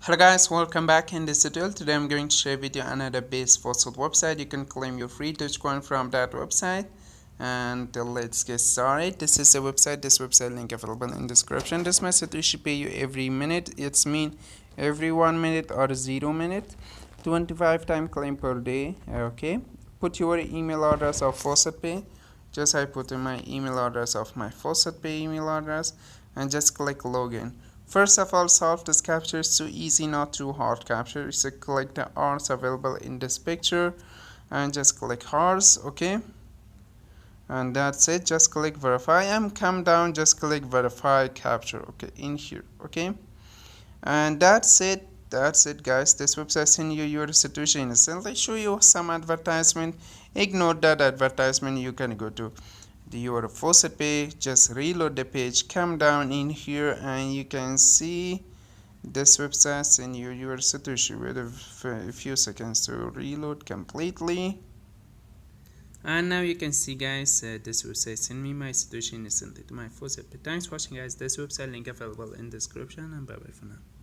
Hello guys, welcome back. In this tutorial today I'm going to share with you another base faucet website. You can claim your free Dogecoin from that website, and let's get started. This is the website. This website link available in description. This method we should pay you every minute. It's mean every 1 minute or 0 minute, 25 time claim per day. Okay, put your email address of faucetpay. Just I put in my email address of my faucetpay email address and just click login. First of all, solve this capture. It's too easy, not too hard capture. So click the R's available in this picture and just click R's. Okay, and that's it. Just click verify and come down, just click verify capture. Okay, in here. Okay, and that's it. That's it, guys. This website send you your situation instantly. Show you some advertisement. Ignore that advertisement. You can go to your faucet page, just reload the page, come down in here and you can see this website send you your situation. Wait a few seconds to reload completely, and now you can see, guys, this website send me my situation instantly to my faucet page. Thanks for watching, guys. This website link available in description, and bye bye for now.